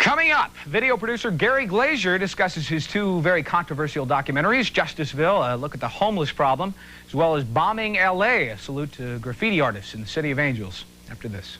Coming up, video producer Gary Glaser discusses his two very controversial documentaries, Justiceville, a look at the homeless problem, as well as Bombing L.A., a salute to graffiti artists in the City of Angels. After this.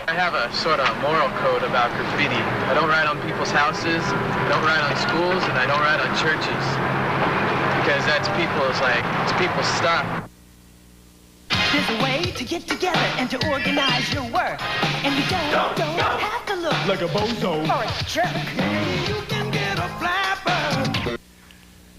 I have a sort of moral code about graffiti. I don't write on people's houses, I don't write on schools, and I don't write on churches. Because that's it's people's stuff. There's a way to get together and to organize your work. And you don't have to look like a bozo or a jerk. You can get a flapper.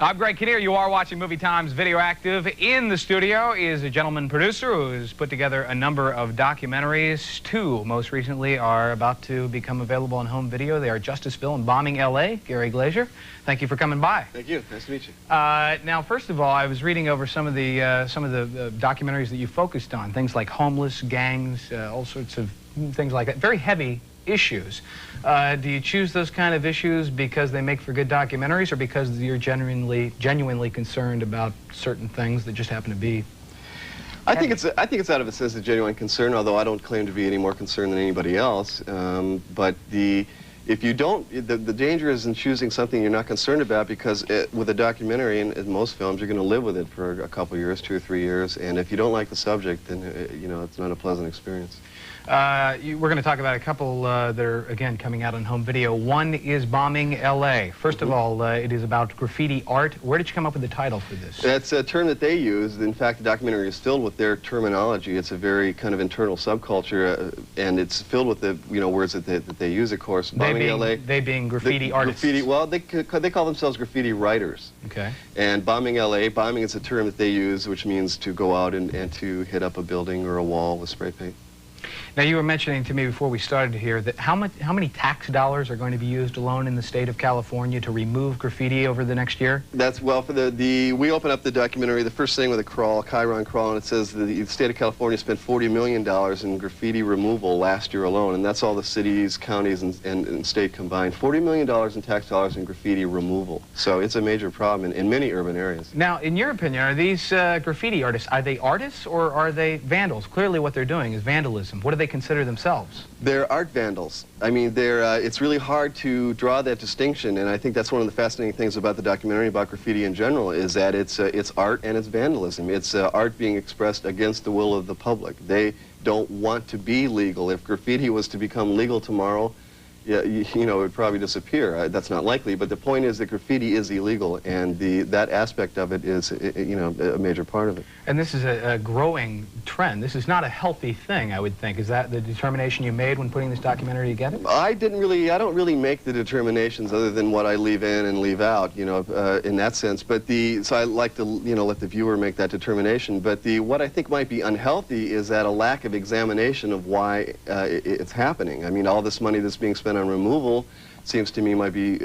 I'm Greg Kinnear. You are watching Movietime's Videoactive. In the studio is a gentleman producer who has put together a number of documentaries. Two, most recently, are about to become available on home video. They are Justiceville and Bombing L.A. Gary Glaser, thank you for coming by. Thank you. Nice to meet you. Now, first of all, I was reading over some of the documentaries that you focused on, things like homeless, gangs, all sorts of things like that. Very heavy issues. Do you choose those kind of issues because they make for good documentaries, or because you're genuinely concerned about certain things that just happen to be? I think it's out of a sense of genuine concern, although I don't claim to be any more concerned than anybody else. But if you don't, the danger is in choosing something you're not concerned about, because with a documentary, and in most films, you're going to live with it for a couple years, 2 or 3 years, and if you don't like the subject, then you know, it's not a pleasant experience. We're going to talk about a couple that are, again, coming out on home video. One is Bombing L.A. First of all, it is about graffiti art. Where did you come up with the title for this? That's a term that they use. In fact, the documentary is filled with their terminology. It's a very kind of internal subculture, and it's filled with the words that they use, of course. Bombing L.A. They being graffiti artists. Graffiti, well, they call themselves graffiti writers. Okay. And Bombing L.A., bombing is a term that they use, which means to go out and to hit up a building or a wall with spray paint. Now, you were mentioning to me before we started here that how many tax dollars are going to be used alone in the state of California to remove graffiti over the next year? That's, well, for we open up the documentary, the first thing with a crawl, Chiron crawl, and it says the state of California spent $40 million in graffiti removal last year alone, and that's all the cities, counties, and state combined. $40 million in tax dollars in graffiti removal. So it's a major problem in many urban areas. Now, in your opinion, are these graffiti artists, are they artists or are they vandals? Clearly what they're doing is vandalism. What do they consider themselves? They're art vandals. I mean, it's really hard to draw that distinction, and I think that's one of the fascinating things about the documentary, about graffiti in general, is that it's art and it's vandalism. It's art being expressed against the will of the public. They don't want to be legal. If graffiti was to become legal tomorrow, it would probably disappear. That's not likely, but the point is that graffiti is illegal, and that aspect of it is, a major part of it. And this is a growing trend. This is not a healthy thing, I would think. Is that the determination you made when putting this documentary together? I don't really make the determinations other than what I leave in and leave out, in that sense. But so I like to, let the viewer make that determination. But what I think might be unhealthy is that a lack of examination of why it's happening. I mean, all this money that's being spent on removal seems to me might be,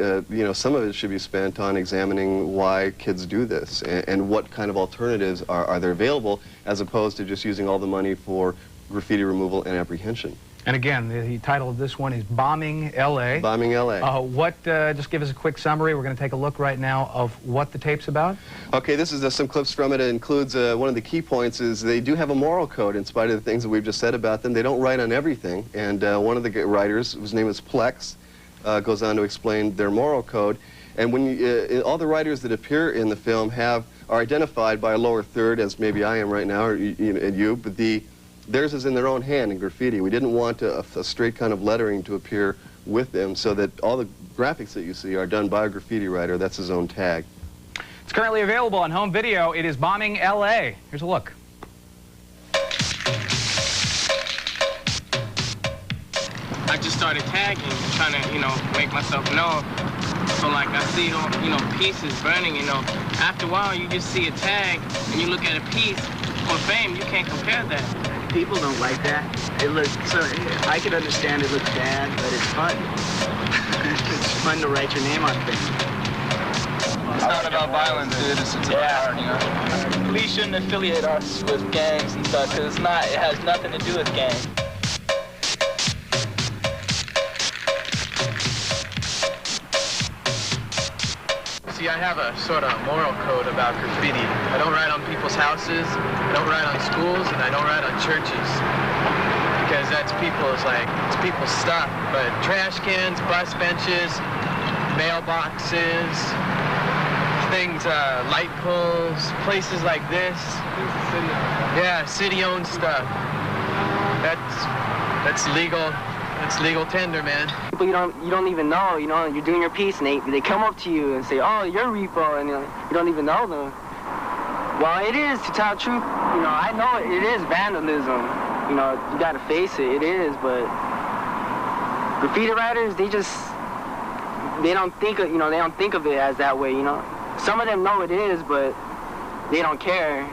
some of it should be spent on examining why kids do this and what kind of alternatives are there available, as opposed to just using all the money for graffiti removal and apprehension. And again, the title of this one is Bombing L.A. Bombing L.A. Just give us a quick summary. We're going to take a look right now of what the tape's about. Okay, this is some clips from it. It includes, one of the key points is they do have a moral code in spite of the things that we've just said about them. They don't write on everything, and one of the writers, whose name is Plex, goes on to explain their moral code. And when all the writers that appear in the film are identified by a lower third, as maybe I am right now, or you, but theirs is in their own hand in graffiti. We didn't want a straight kind of lettering to appear with them, so that all the graphics that you see are done by a graffiti writer. That's his own tag. It's currently available on home video. It is Bombing L.A. Here's a look. I just started tagging, trying to, make myself known. So, like, I see, pieces burning, After a while, you just see a tag, and you look at a piece. For fame, you can't compare that. People don't like that. It looks, so I can understand it looks bad, but it's fun. It's fun to write your name on things. It's not about violence, dude. It's about art, Police shouldn't affiliate us with gangs and stuff, because it has nothing to do with gangs. See, I have a sort of moral code about graffiti. I don't write on people's houses, I don't write on schools, and I don't write on churches. Because that's people's, it's people's stuff. But trash cans, bus benches, mailboxes, things, light poles, places like this. Yeah, city-owned stuff. That's legal. That's legal tender, man. People you don't even know, you're doing your piece and they come up to you and say, oh, you're repo, and you don't even know them. Well, it is, to tell the truth, I know it is vandalism. You gotta face it, it is, but graffiti writers, they don't think of, they don't think of it as that way, Some of them know it is, but they don't care.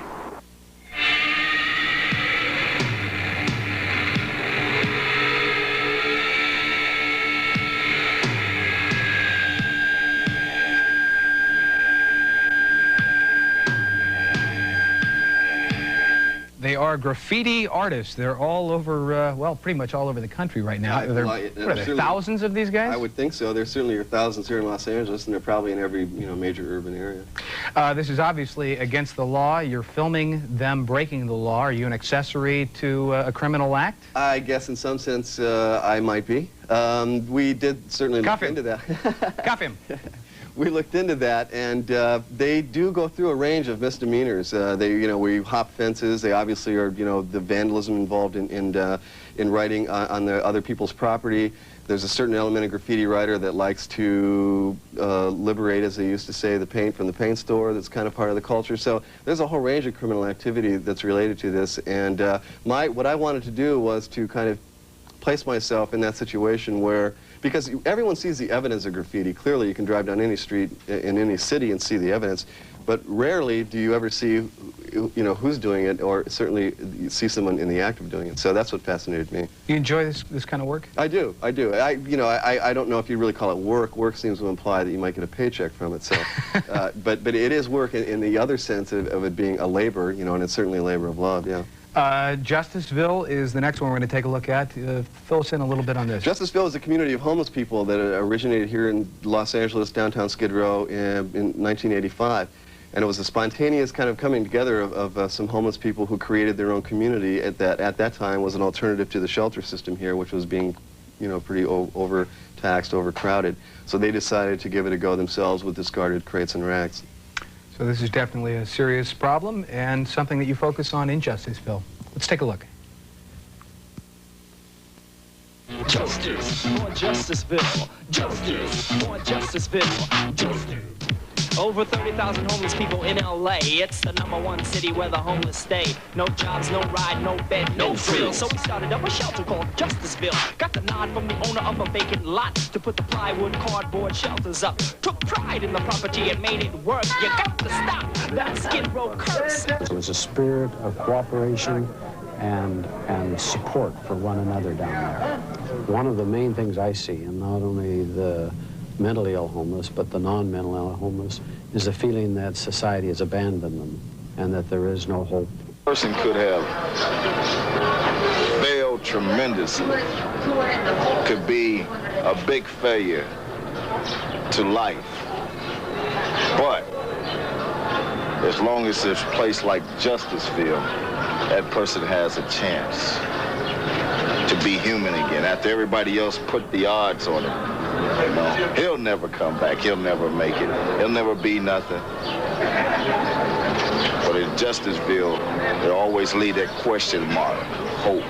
They are graffiti artists. They're all over, well, pretty much all over the country right now. Are there thousands of these guys? I would think so. There certainly are thousands here in Los Angeles, and they're probably in every, major urban area. This is obviously against the law. You're filming them breaking the law. Are you an accessory to a criminal act? I guess in some sense I might be. We did certainly look into that. Cuff him. We looked into that, and they do go through a range of misdemeanors. We hop fences. They obviously are, the vandalism involved in writing on the other people's property. There's a certain element of graffiti writer that likes to liberate, as they used to say, the paint from the paint store. That's kind of part of the culture. So there's a whole range of criminal activity that's related to this. And what I wanted to do was to kind of place myself in that situation where, because everyone sees the evidence of graffiti. Clearly, you can drive down any street in any city and see the evidence, but rarely do you ever see, who's doing it, or certainly you see someone in the act of doing it. So that's what fascinated me. You enjoy this kind of work? I do. I don't know if you really call it work. Work seems to imply that you might get a paycheck from it. So, but it is work in the other sense of it being a labor, and it's certainly a labor of love. Yeah. Justiceville is the next one we're going to take a look at. Fill us in a little bit on this. Justiceville is a community of homeless people that originated here in Los Angeles, downtown Skid Row in 1985. And it was a spontaneous kind of coming together of some homeless people who created their own community at that time was an alternative to the shelter system here, which was being, pretty overtaxed, overcrowded. So they decided to give it a go themselves with discarded crates and rags. So this is definitely a serious problem and something that you focus on in Justiceville. Let's take a look. Justice for Justiceville. Justice for Justiceville. Justice. Over 30,000 homeless people in L.A. It's the #1 city where the homeless stay. No jobs, no ride, no bed, no drill. So we started up a shelter called Justiceville. Got the nod from the owner of a vacant lot to put the plywood, cardboard shelters up. Took pride in the property and made it work. You got to stop that Skid Row curse. It was a spirit of cooperation and support for one another down there. One of the main things I see, and not only the mentally ill homeless, but the non-mental ill homeless, is the feeling that society has abandoned them and that there is no hope. A person could have failed tremendously, could be a big failure to life, but as long as there's a place like Justiceville, that person has a chance to be human again after everybody else put the odds on him. He'll never come back. He'll never make it. He'll never be nothing. But in Justiceville, they always leave that question mark, hope.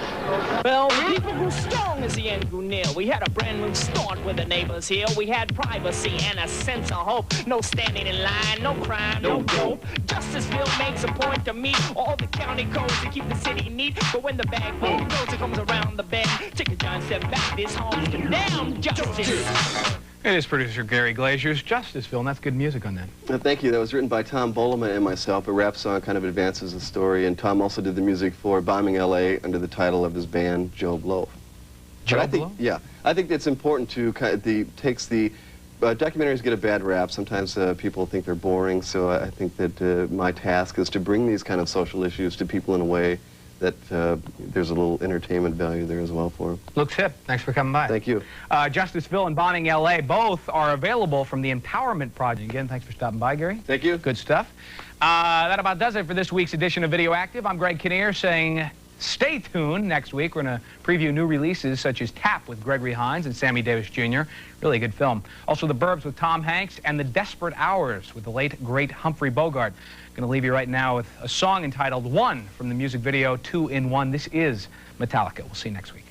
Well, people grew strong as the end grew near. We had a brand new start with the neighbors here. We had privacy and a sense of hope. No standing in line, no crime, no dope. Justiceville makes a point to meet all the county codes to keep the city neat. But when the bag boom goes, it comes around the bend. Take a giant step back, this home's condemned. Justice. It is producer Gary Glazer's Justiceville, and that's good music on that. Thank you. That was written by Tom Bolema and myself. A rap song kind of advances the story, and Tom also did the music for Bombing L.A. under the title of his band, Joe Blow. Joe Blow? Yeah. I think it's important to kind of documentaries get a bad rap. Sometimes people think they're boring, so I think that my task is to bring these kind of social issues to people in a way there's a little entertainment value there as well for them. Looks hip. Thanks for coming by. Thank you. Justiceville and Bombing LA, both are available from the Empowerment Project. Again, thanks for stopping by, Gary. Thank you. Good stuff. That about does it for this week's edition of Videoactive. I'm Greg Kinnear saying stay tuned. Next week, we're going to preview new releases such as Tap with Gregory Hines and Sammy Davis Jr. Really good film. Also, The Burbs with Tom Hanks and The Desperate Hours with the late, great Humphrey Bogart. Going to leave you right now with a song entitled One from the music video 2 in 1. This is Metallica. We'll see you next week.